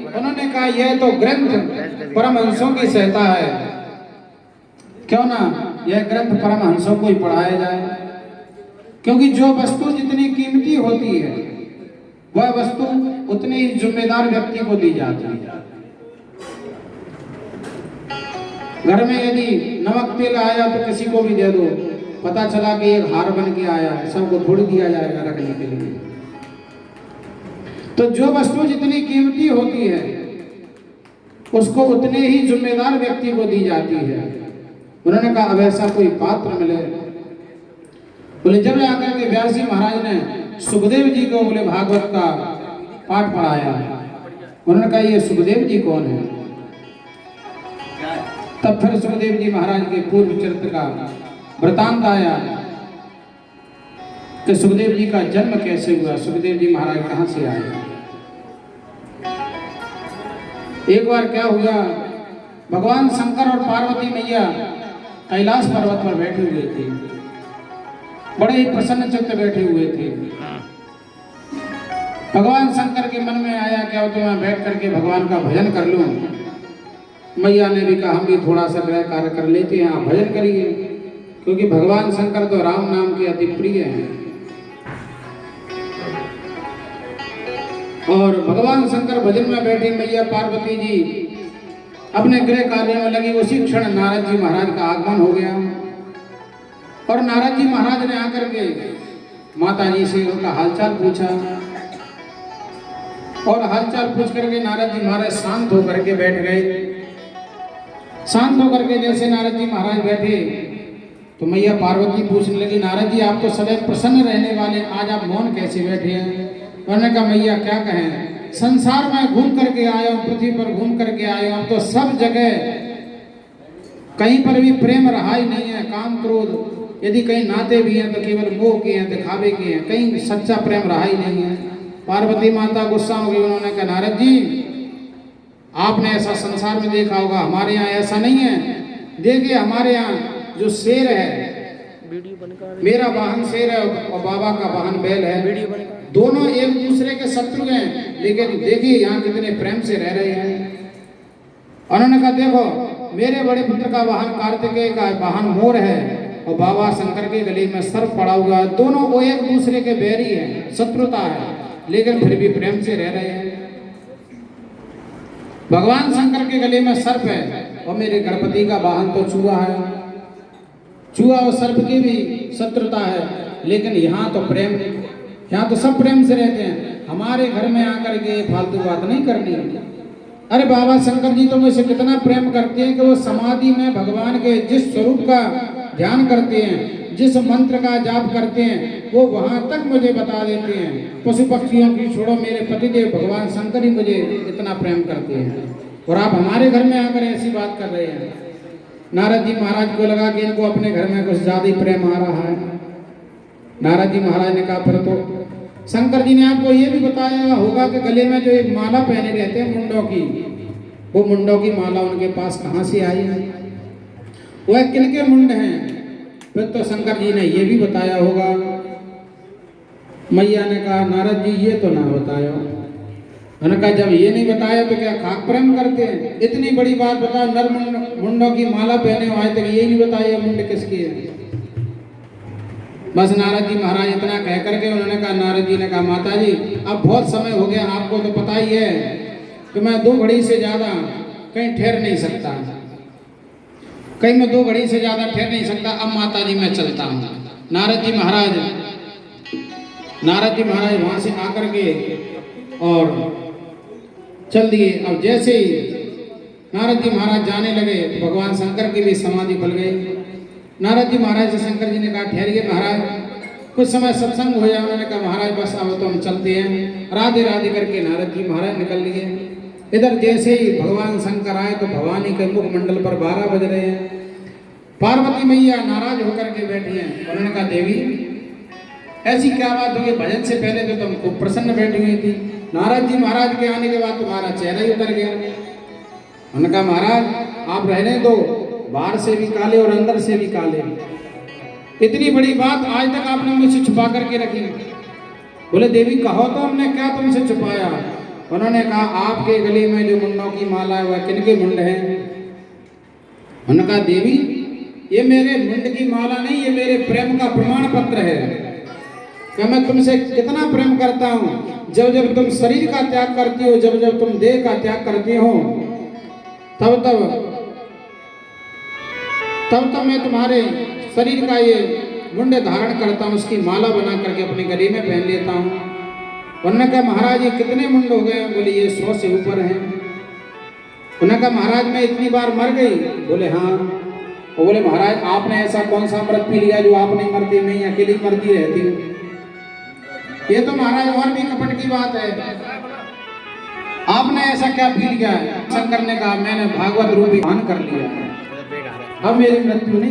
उन्होंने कहा यह तो ग्रंथ परमहंसों की सहता है, क्यों ना यह ग्रंथ परमहंसों को ही पढ़ाया जाए। क्योंकि जो वस्तु जितनी कीमती होती है वह वस्तु उतनी ही जिम्मेदार व्यक्ति को दी जाती है। घर में यदि नमक तेल आया तो किसी को भी दे दो, पता चला कि एक हार बन के आया है, सबको थोड़ी दिया जाएगा रखने के लिए। तो जो वस्तु जितनी कीमती होती है उसको उतने ही जिम्मेदार व्यक्ति को दी जाती है। उन्होंने कहा अब ऐसा कोई पात्र मिले। बोले जब आकर के व्यास जी महाराज ने सुखदेव जी को बोले भागवत का पाठ पढ़ाया, उन्होंने कहा ये सुखदेव जी कौन है। तब फिर सुखदेव जी महाराज के पूर्व चरित्र का वृतांत आया कि सुखदेव जी का जन्म कैसे हुआ, सुखदेव जी महाराज कहां से आए। एक बार क्या हुआ, भगवान शंकर और पार्वती मैया कैलाश पर्वत पर बैठे हुए थे, बड़े ही प्रसन्न चित्त बैठे हुए थे। भगवान शंकर के मन में आया क्या तो मैं बैठ करके भगवान का भजन कर लूं। मैया ने भी कहा हम भी थोड़ा सा गृह कार्य कर लेते हैं, आप भजन करिए, क्योंकि भगवान शंकर तो राम नाम के अति प्रिय हैं। और भगवान शंकर भजन में बैठे, मैया पार्वती जी अपने गृह कार्य में लगी। उसी क्षण नारद जी महाराज का आगमन हो गया और नारद जी महाराज ने आकर के माता जी से उनका हालचाल पूछा और हालचाल पूछ करके नारद जी महाराज शांत होकर के बैठ गए। शांत होकर के जैसे नारद जी महाराज बैठे तो मैया पार्वती पूछने लगी, नारद जी आप तो सदैव प्रसन्न रहने वाले, आज आप मौन कैसे बैठे हैं। उन्होंने कहा मैया क्या कहें, संसार में घूम करके आया हूं, पृथ्वी पर घूम करके आया हूं, तो सब जगह कहीं पर भी प्रेम रहा ही नहीं है। काम क्रोध यदि कहीं नाते भी हैं तो केवल मोह के हैं, दिखावे के हैं, कहीं सच्चा प्रेम रहा ही नहीं है। पार्वती माता गुस्सा हो गई। उन्होंने कहा नारद जी आपने ऐसा संसार में देखा होगा, हमारे यहाँ ऐसा नहीं है। देखिए हमारे यहाँ जो शेर है, मेरा वाहन शेर है और बाबा का वाहन बैल है, दोनों एक दूसरे के शत्रु हैं, लेकिन देखिए यहाँ कितने प्रेम से रह रहे हैं। उन्होंने कहा देखो मेरे बड़े पुत्र का वाहन कार्तिकेय का वाहन मोर है और बाबा शंकर के गले में सर्प पड़ा हुआ है, दोनों वो एक दूसरे के बैरी हैं, शत्रुता है, लेकिन फिर भी प्रेम से रह रहे हैं। भगवान शंकर के गले में सर्प है और मेरे गणपति का वाहन तो चूहा है, चूहा और सर्प की भी शत्रुता है, लेकिन यहाँ तो प्रेम, यहाँ तो सब प्रेम से रहते हैं। हमारे घर में आकर के फालतू बात नहीं करनी। अरे बाबा शंकर जी तो मुझसे कितना प्रेम करते हैं कि वो समाधि में भगवान के जिस स्वरूप का ध्यान करते हैं, जिस मंत्र का जाप करते हैं, वो वहां तक मुझे बता देते हैं। पशु पक्षियों की छोड़ो, मेरे पतिदेव भगवान शंकर ही मुझे इतना प्रेम करते हैं, और आप हमारे घर में आकर ऐसी बात कर रहे हैं। नारद जी महाराज को लगा कि इनको अपने घर में कुछ ज्यादा ही प्रेम आ रहा है। नारद जी महाराज ने कहा फिर तो शंकर जी ने आपको ये भी बताया होगा कि गले में जो एक माला पहने रहते हैं मुंडों की, वो मुंडों की माला उनके पास कहाँ से आई है, वह किनके मुंड हैं। फिर तो शंकर जी ने ये भी बताया होगा। मैया ने कहा नारद जी ये तो ना बताया। उन्होंने कहा जब ये नहीं बताया तो क्या खाक प्रेम करते हैं। इतनी बड़ी बात बता, नर मुंडों की माला पहने हो, आज तक ये नहीं बताया मुंड किसकी है। बस नारद जी महाराज इतना कह करके उन्होंने कहा, नारद जी ने कहा माता जी अब बहुत समय हो गया, आपको तो पता ही है कि मैं 2 घड़ी से ज्यादा कहीं ठहर नहीं सकता, कहीं मैं 2 घड़ी से ज्यादा ठहर नहीं सकता। अब माता जी मैं चलता हूँ। नारद जी महाराज वहां से आकर के और चल दिए। अब जैसे ही नारद जी महाराज जाने लगे तो भगवान शंकर की भी समाधि खुल गई। नारद जी महाराज से शंकर जी ने कहा ठहरिए महाराज, कुछ समय सत्संग हो जाए। उन्होंने कहा महाराज बस अब तो हम चलते हैं। राधे राधे करके नारद जी महाराज निकल लिए। इधर जैसे ही भगवान शंकर आए तो भवानी के मुख मंडल पर 12 बज रहे हैं। पार्वती मैया नाराज होकर के बैठी हैं। उन्होंने कहा देवी ऐसी क्या बात हुई, भजन से पहले तो तुम खूब प्रसन्न बैठी हुई थी, नारद जी महाराज के आने के बाद तुम्हारा चेहरा ही उतर गया। उन्होंने कहा महाराज आप रहने दो, बाहर से भी काले और अंदर से भी काले, इतनी बड़ी बात आज तक आपने मुझसे छुपा करके रखी। बोले देवी कहो तो हमने क्या तुमसे छुपाया। उन्होंने कहा आपके गले में जो मुंडों की माला है वह किनके मुंड है? उन्होंने कहा देवी ये मेरे मुंड की माला नहीं, ये मेरे प्रेम का प्रमाण पत्र है कि मैं तुमसे कितना प्रेम करता हूँ। जब जब तुम शरीर का त्याग करती हो, जब जब तुम देह का त्याग करती हो, तब तब मैं तुम्हारे शरीर का ये मुंड धारण करता हूँ, उसकी माला बना करके अपने गले में पहन लेता हूँ। उन्होंने कहा महाराज ये कितने मुंड हो गए? बोले ये 100 से ऊपर हैं। उन्होंने कहा महाराज मैं इतनी बार मर गई? बोले हाँ। वो बोले महाराज आपने ऐसा कौन सा अमृत पी लिया जो आप नहीं मरती, मैं अकेली मरती रहती हूँ? ये तो महाराज और भी कपट की बात है, आपने ऐसा क्या पी लिया है? शंकर ने कहा मैंने भागवत रूपी पान कर लिया है, अब मेरी मृत्यु नहीं